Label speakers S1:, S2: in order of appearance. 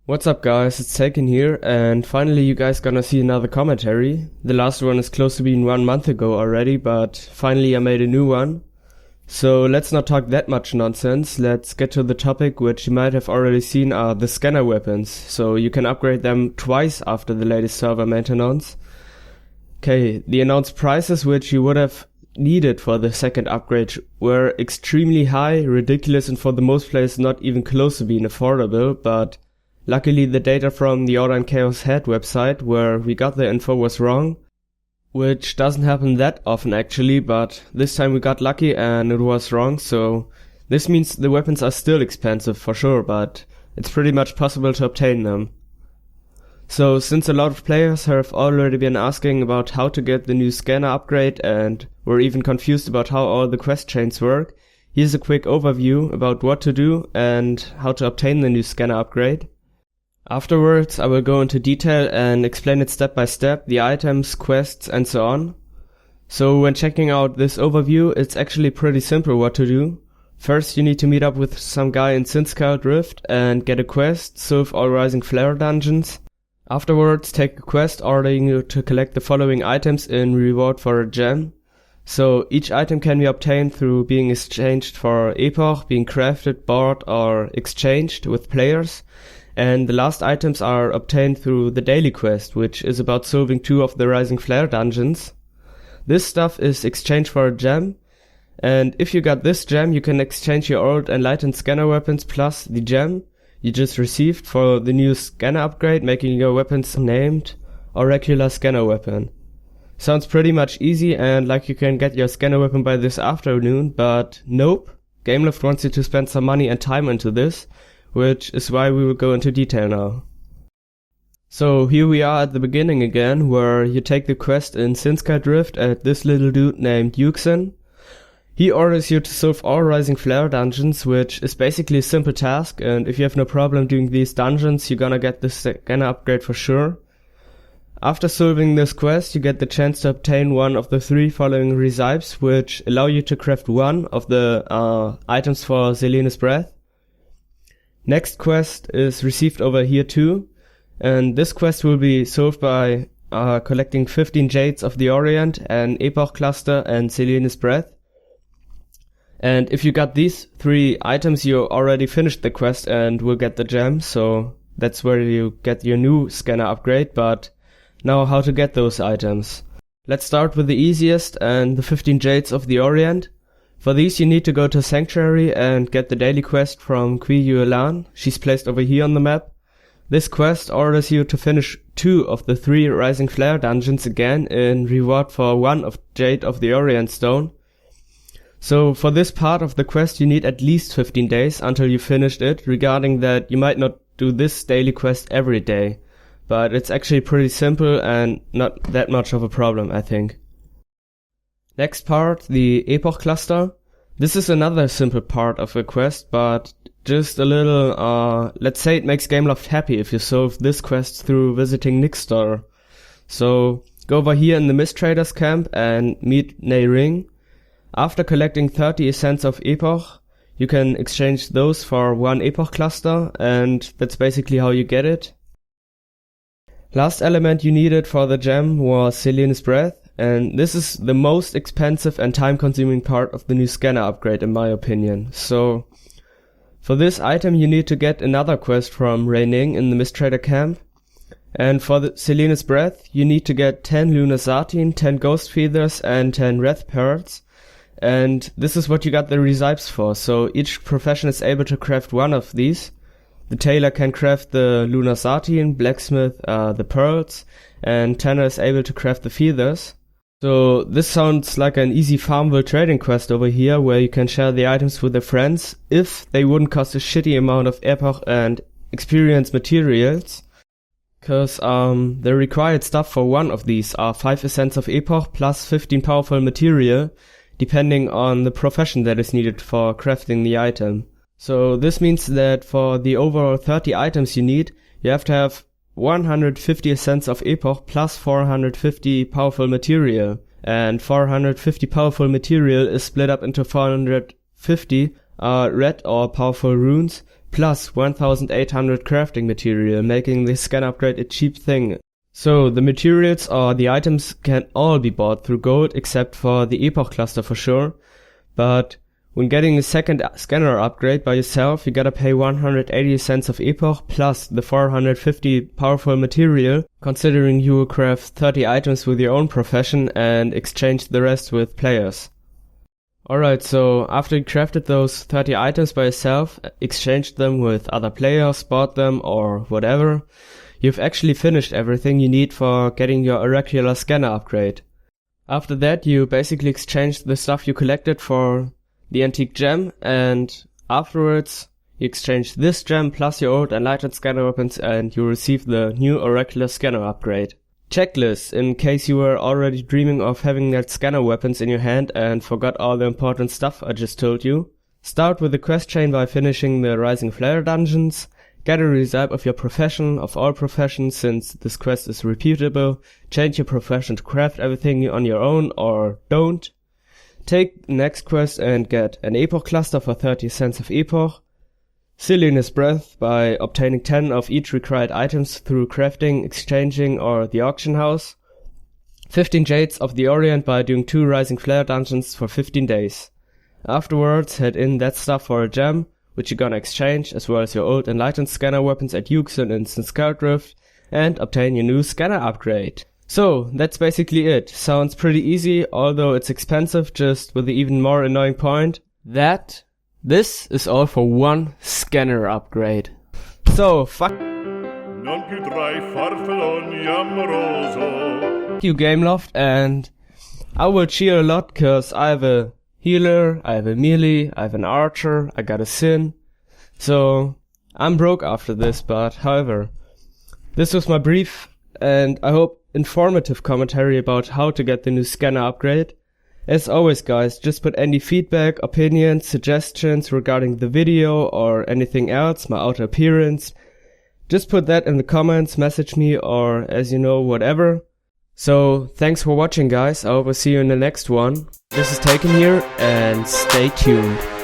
S1: What's up guys, it's Taken here, and finally you guys gonna see another commentary. The last one is close to being 1 month ago already, but finally I made a new one. So let's not talk that much nonsense, let's get to the topic, which you might have already seen are the scanner weapons. So you can upgrade them twice after the latest server maintenance. Okay, the announced prices which you would have needed for the second upgrade were extremely high, ridiculous, and for the most players not even close to being affordable, but luckily the data from the Order and Chaos Head website where we got the info was wrong, which doesn't happen that often actually, but this time we got lucky and it was wrong, so this means the weapons are still expensive for sure, but it's pretty much possible to obtain them. So since a lot of players have already been asking about how to get the new scanner upgrade and were even confused about how all the quest chains work, here's a quick overview about what to do and how to obtain the new scanner upgrade. Afterwards, I will go into detail and explain it step by step, the items, quests, and so on. So when checking out this overview, it's actually pretty simple what to do. First, you need to meet up with some guy in Silliness Breath and get a quest, solve all Rising Flare dungeons. Afterwards, take a quest ordering you to collect the following items in reward for a gem. So each item can be obtained through being exchanged for Epoch, being crafted, bought, or exchanged with players. And the last items are obtained through the daily quest, which is about solving 2 of the Rising Flare dungeons. This stuff is exchanged for a gem, and if you got this gem, you can exchange your old enlightened scanner weapons plus the gem you just received for the new scanner upgrade, making your weapons named Oracular scanner weapon. Sounds pretty much easy and like you can get your scanner weapon by this afternoon, but nope. Gameloft wants you to spend some money and time into this, which is why we will go into detail now. So here we are at the beginning again, where you take the quest in Silliness Breath at this little dude named Aken. He orders you to solve all Rising Flare dungeons, which is basically a simple task, and if you have no problem doing these dungeons, you're gonna get the scanner upgrade for sure. After solving this quest, you get the chance to obtain one of the 3 following recipes, which allow you to craft one of the items for Silliness Breath. Next quest is received over here too, and this quest will be solved by collecting 15 Jades of the Orient, an Epoch Cluster, and Silliness Breath. And if you got these 3 items, you already finished the quest and will get the gem, so that's where you get your new scanner upgrade. But now how to get those items. Let's start with the easiest and the 15 Jades of the Orient. For these you need to go to Sanctuary and get the daily quest from Qui Yuelan. She's placed over here on the map. This quest orders you to finish 2 of the 3 Rising Flare dungeons again in reward for 1 of Jade of the Orient Stone. So for this part of the quest you need at least 15 days until you finished it, regarding that you might not do this daily quest every day. But it's actually pretty simple and not that much of a problem, I think. Next part, the Epoch Cluster. This is another simple part of a quest, but just a little, let's say it makes Gameloft happy if you solve this quest through visiting Nick's store. So, go over here in the Mist Traders camp and meet Nei Ring. After collecting 30 Essence of Epoch, you can exchange those for 1 Epoch Cluster, and that's basically how you get it. Last element you needed for the gem was Silliness Breath. And this is the most expensive and time-consuming part of the new scanner upgrade in my opinion. So, for this item you need to get another quest from Raining in the Mist Trader camp. And for the Silliness Breath you need to get 10 Lunar Satin, 10 Ghost Feathers, and 10 Wrath Pearls. And this is what you got the recipes for, so each profession is able to craft one of these. The tailor can craft the Lunar Satin, blacksmith the pearls, and tanner is able to craft the feathers. So this sounds like an easy Farmville trading quest over here, where you can share the items with their friends if they wouldn't cost a shitty amount of epoch and experience materials. Cause the required stuff for one of these are 5 Essence of Epoch plus 15 powerful material, depending on the profession that is needed for crafting the item. So this means that for the overall 30 items you need, you have to have 150 Essence of Epoch plus 450 powerful material, and 450 powerful material is split up into 450 red or powerful runes plus 1800 crafting material, making this scanner upgrade a cheap thing. So the materials or the items can all be bought through gold except for the Epoch Cluster for sure, but when getting the second scanner upgrade by yourself, you gotta pay 180 cents of Epoch plus the 450 powerful material, considering you will craft 30 items with your own profession and exchange the rest with players. Alright, so after you crafted those 30 items by yourself, exchanged them with other players, bought them or whatever, you've actually finished everything you need for getting your Oracular scanner upgrade. After that, you basically exchanged the stuff you collected for the antique gem, and afterwards you exchange this gem plus your old enlightened scanner weapons and you receive the new Oracular scanner upgrade. Checklist, in case you were already dreaming of having that scanner weapons in your hand and forgot all the important stuff I just told you. Start with the quest chain by finishing the Rising Flare dungeons. Get a result of your profession, of all professions, since this quest is repeatable. Change your profession to craft everything on your own or don't. Take the next quest and get an Epoch Cluster for 30 cents of Epoch. Silliness Breath by obtaining 10 of each required items through crafting, exchanging or the auction house. 15 Jades of the Orient by doing 2 Rising Flare dungeons for 15 days. Afterwards head in that stuff for a gem, which you're gonna exchange, as well as your old enlightened scanner weapons at Yuxin Instant Scout Rift, and obtain your new scanner upgrade. So, that's basically it. Sounds pretty easy, although it's expensive, just with the even more annoying point that this is all for one scanner upgrade. So, fuck you Gameloft, and I will cheer a lot cause I have a healer, I have a melee, I have an archer, I got a sin. So, I'm broke after this, but however, this was my brief and I hope informative commentary about how to get the new scanner upgrade. As always guys, just put any feedback, opinions, suggestions regarding the video or anything else, my outer appearance. Just put that in the comments, message me or as you know, whatever. So thanks for watching guys, I hope I see you in the next one. This is Taken here and stay tuned.